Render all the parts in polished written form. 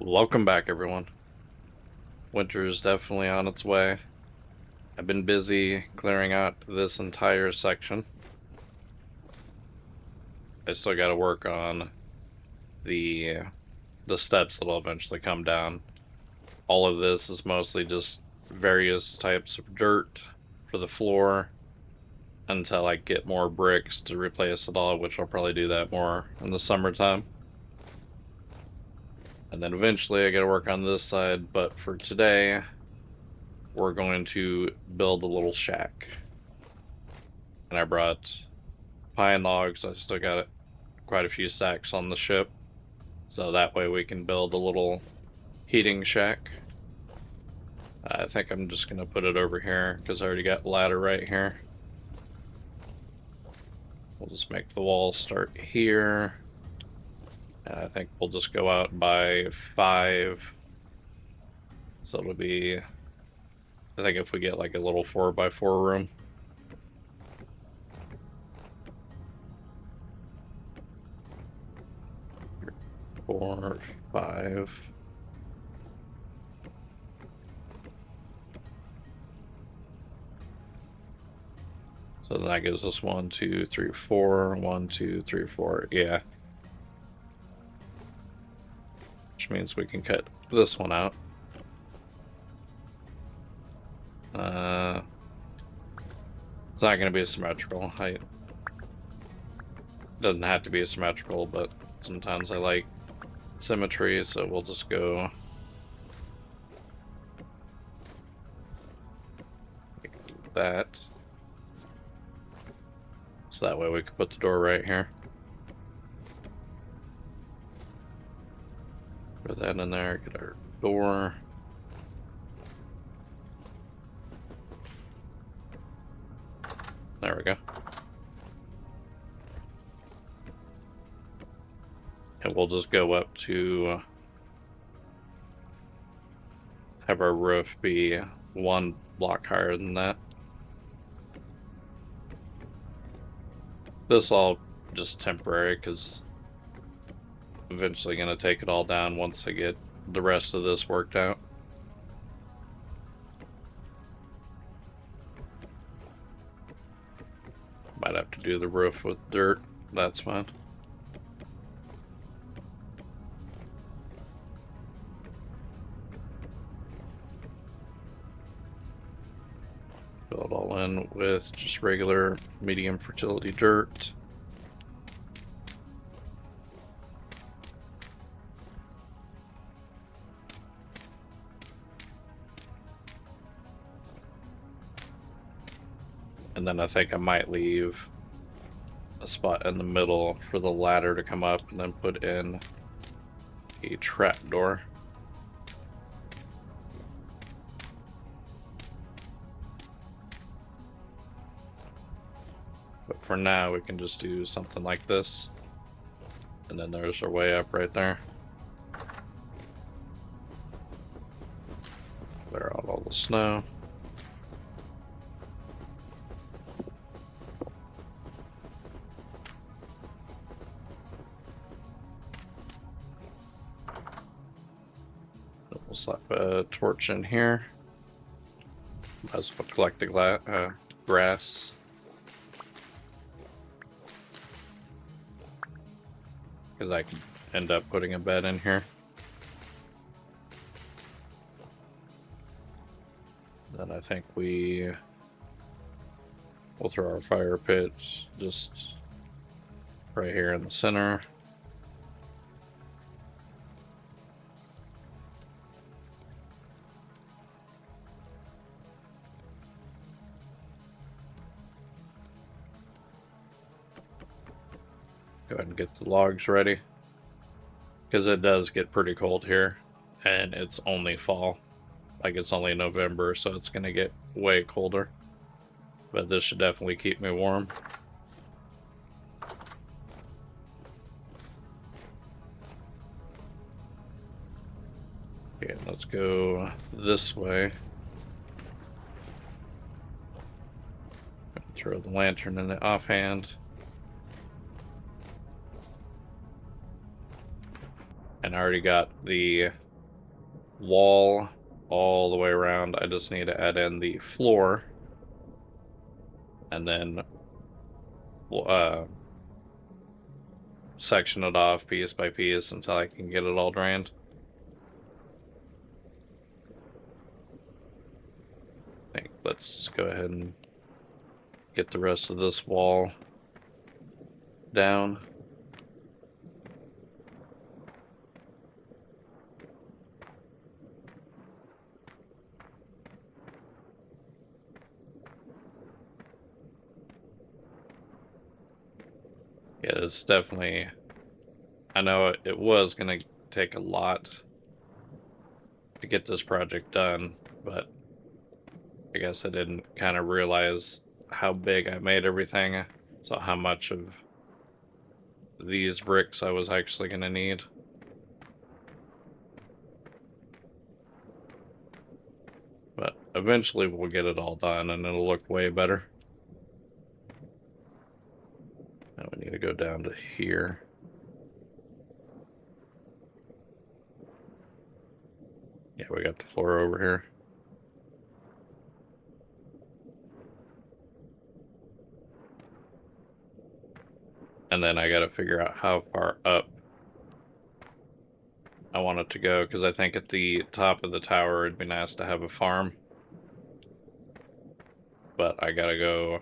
Welcome back, everyone. Winter is definitely on its way. I've been busy clearing out this entire section. I still got to work on the the steps that'll eventually come down. All of this is mostly just various types of dirt for the floor until I get more bricks to replace it all, which I'll probably do that more in the summertime. And then eventually I got to work on this side, but for today, we're going to build a little shack. And I brought pine logs. I still got quite a few sacks on the ship, so that way we can build a little heating shack. I think I'm just gonna put it over here because I already got ladder right here. We'll just make the wall start here. And I think we'll just go out by 5. So it'll be, I think if we get like a little 4x4 room. 4, 5. So then that gives us 1, 2, 3, 4. 1, 2, 3, 4. Yeah. Which means we can cut this one out. It's not going to be symmetrical. It doesn't have to be symmetrical, but sometimes I like symmetry, so we'll just go like that. So that way we can put the door right here. Put that in there, get our door. There we go. And we'll just go up to have our roof be 1 block higher than that. This all just temporary because I'm eventually going to take it all down once I get the rest of this worked out. Might have to do the roof with dirt. That's fine. Fill it all in with just regular medium fertility dirt. And then I think I might leave a spot in the middle for the ladder to come up and then put in a trapdoor. But for now, we can just do something like this. And then there's our way up right there. Clear out all the snow. We'll slap a torch in here. Might as well collect the grass. Because I could end up putting a bed in here. Then I think we'll throw our fire pit just right here in the center. Go ahead and get the logs ready. Because it does get pretty cold here. And it's only fall. Like it's only November, so it's going to get way colder. But this should definitely keep me warm. Okay, let's go this way. Throw the lantern in the offhand. And I already got the wall all the way around. I just need to add in the floor, and then section it off piece by piece until I can get it all drained. I think let's go ahead and get the rest of this wall down. Yeah, it's definitely, I know it was going to take a lot to get this project done, but I guess I didn't kind of realize how big I made everything, so how much of these bricks I was actually going to need. But eventually we'll get it all done and it'll look way better. Now we need to go down to here. Yeah, we got the floor over here. And then I gotta figure out how far up I want it to go, because I think at the top of the tower it'd be nice to have a farm. But I gotta go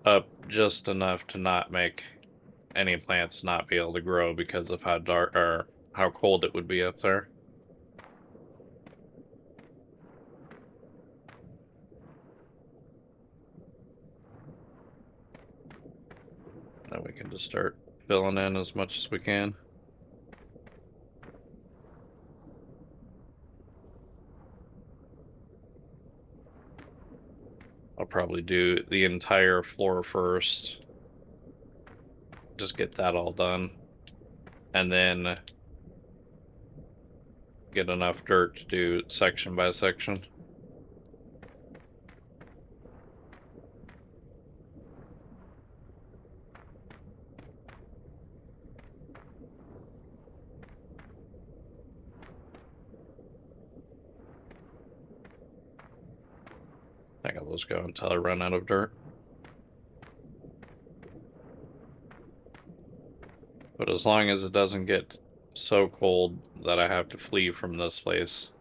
up just enough to not make any plants not be able to grow because of how dark or how cold it would be up there. Then we can just start filling in as much as we can. I'll probably do the entire floor first. Just get that all done. And then get enough dirt to do section by section. I think I'll just go until I run out of dirt. But as long as it doesn't get so cold that I have to flee from this place,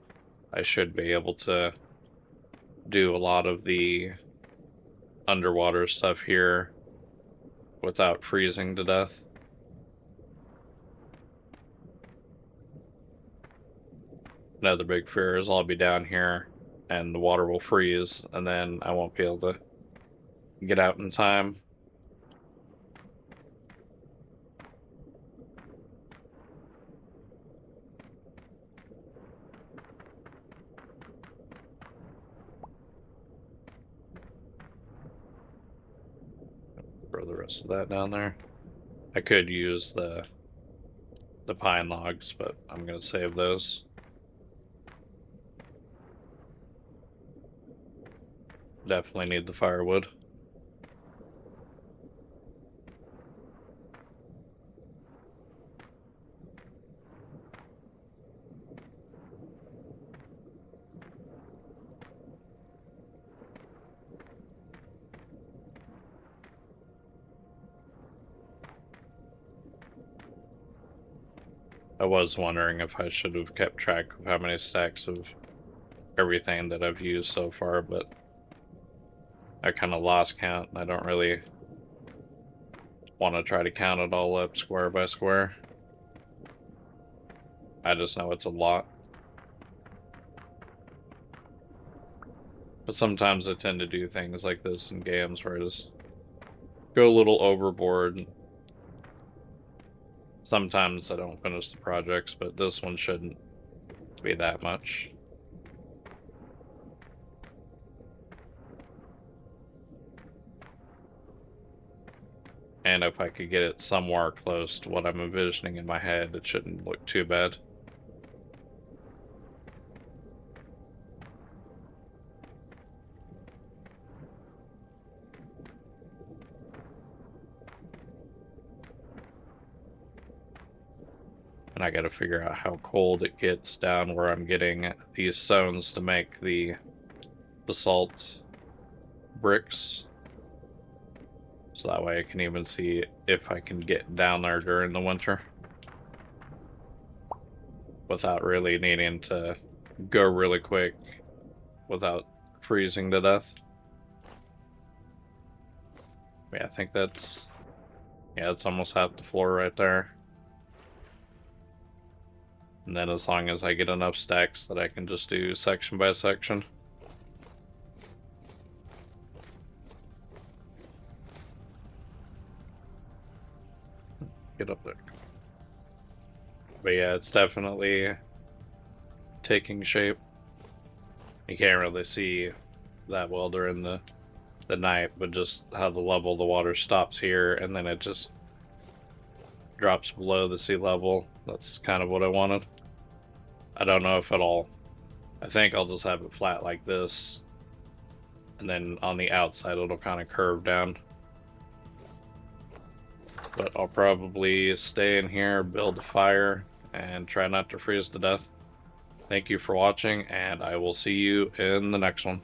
I should be able to do a lot of the underwater stuff here without freezing to death. Another big fear is I'll be down here and the water will freeze and then I won't be able to get out in time. Throw the rest of that down there. I could use the pine logs, but I'm gonna save those. Definitely need the firewood. I was wondering if I should have kept track of how many stacks of everything that I've used so far, but I kind of lost count. I don't really want to try to count it all up square by square. I just know it's a lot. But sometimes I tend to do things like this in games where I just go a little overboard. Sometimes I don't finish the projects, but this one shouldn't be that much. And if I could get it somewhere close to what I'm envisioning in my head, it shouldn't look too bad. And I gotta figure out how cold it gets down where I'm getting these stones to make the basalt bricks. So that way I can even see if I can get down there during the winter without really needing to go really quick without freezing to death. Yeah, I think that's... yeah, it's almost half the floor right there. And then as long as I get enough stacks that I can just do section by section. Get up there. But yeah, it's definitely taking shape. You can't really see that well during the night, but just how the level of the water stops here and then it just drops below the sea level. That's kind of what I wanted. I don't know if I think I'll just have it flat like this, and then on the outside it'll kind of curve down. But I'll probably stay in here, build a fire, and try not to freeze to death. Thank you for watching, and I will see you in the next one.